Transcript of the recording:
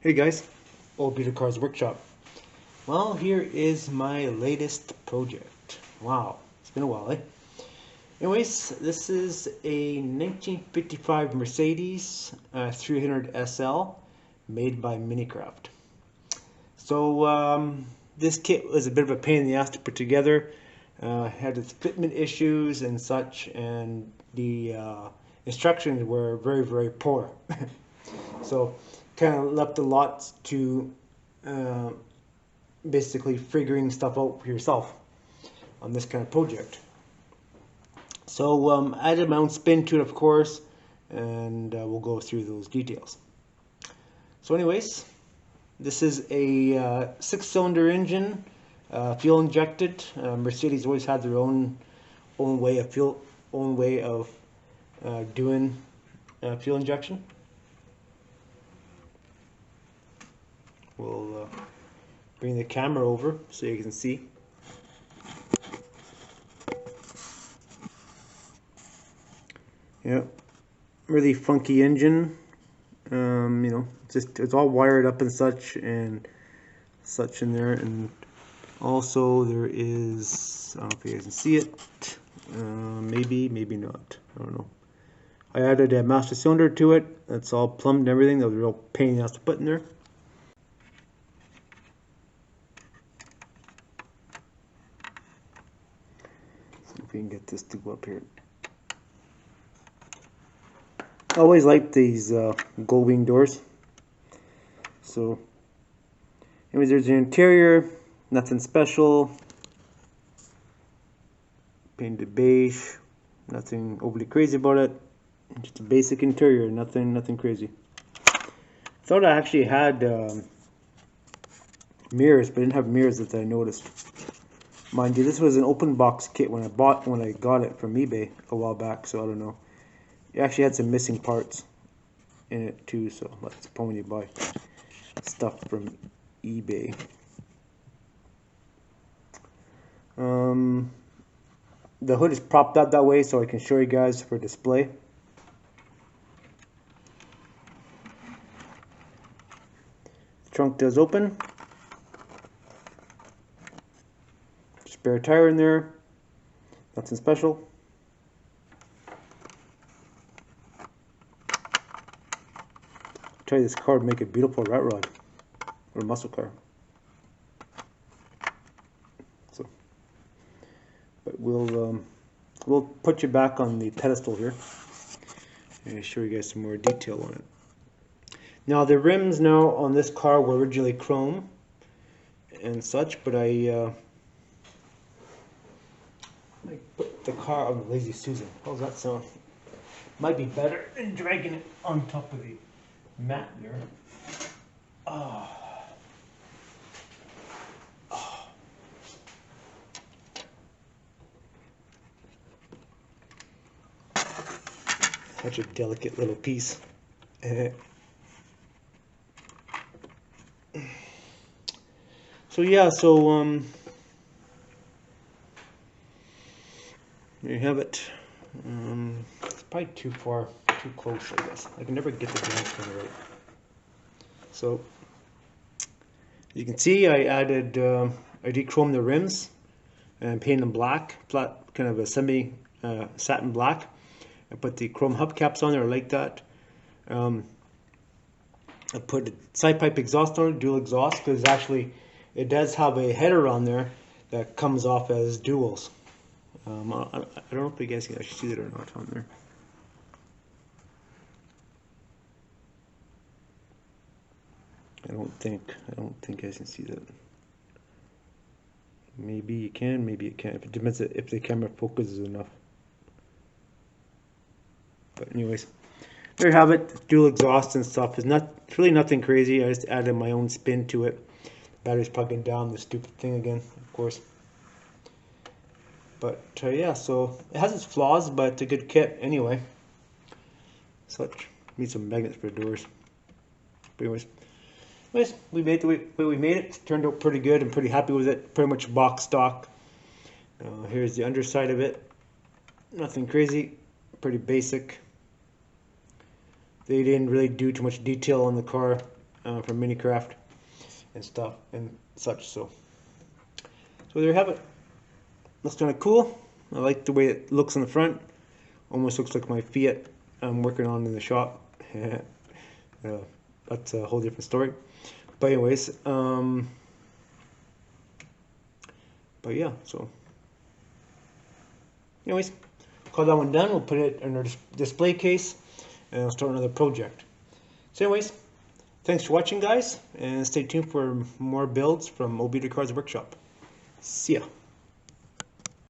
Hey guys, Old Beater Cars Workshop. Well, here is my latest project. Wow, it's been a while, eh? Anyways, this is a 1955 Mercedes 300 SL made by Minicraft. So, this kit was a bit of a pain in the ass to put together. Had its fitment issues and such, and the instructions were very, very poor. So, kind of left a lot to uh, basically figuring stuff out for yourself on this kind of project. So I added my own spin to it, of course, and we'll go through those details. So anyways, this is a 6-cylinder engine, fuel injected. Mercedes always had their own way of doing fuel injection. We'll bring the camera over so you can see. Yeah, really funky engine. You know, it's all wired up and such in there, and also there is, I don't know if you guys can see it. Maybe not. I don't know. I added a master cylinder to it. That's all plumbed and everything. That was a real pain in the ass to put in there. See if we can get this to go up here. I always like these gold wing doors. So, anyways, there's the interior. Nothing special. Painted beige. Nothing overly crazy about it. Just a basic interior. Nothing crazy. Thought I actually had mirrors, but I didn't have mirrors that I noticed. Mind you, this was an open box kit when I got it from eBay a while back. So I don't know. It actually had some missing parts in it too, so that's the point when you buy stuff from eBay. The hood is propped out that way so I can show you guys for display. The trunk does open. Spare tire in there. Nothing special. I'll tell you, this car would make a beautiful rat rod or muscle car. So, but we'll put you back on the pedestal here and show you guys some more detail on it. Now the rims now on this car were originally chrome and such, but I put the car on the Lazy Susan. How's that sound? Might be better than dragging it on top of the mat there. Oh. Oh. Such a delicate little piece. So yeah, there you have it. It's probably too close, I guess. I can never get the dimension right. So, you can see I added, I de-chromed the rims and painted them black, flat, kind of a semi satin black. I put the chrome hubcaps on there like that. I put a side pipe exhaust on it, dual exhaust, because actually it does have a header on there that comes off as duals. I don't know if you guys can actually see that or not on there. I don't think you guys can see that. Maybe you can, maybe you can't. It depends if the camera focuses enough. But anyways, there you have it. Dual exhaust and stuff. It's really nothing crazy. I just added my own spin to it. The battery's plugging down the stupid thing again, of course. But yeah, so it has its flaws, but it's a good kit anyway. Such. Need some magnets for the doors. But anyways, we made the way we made it. It turned out pretty good. I'm pretty happy with it. Pretty much box stock. Here's the underside of it. Nothing crazy. Pretty basic. They didn't really do too much detail on the car. from Minicraft and stuff and such. So there you have it. Looks kind of cool. I like the way it looks in the front. Almost looks like my Fiat I'm working on in the shop. That's a whole different story. But anyways, but yeah, so anyways, call that one done. We'll put it in our display case and I'll start another project. So anyways, thanks for watching, guys, and stay tuned for more builds from Cars Workshop. See ya.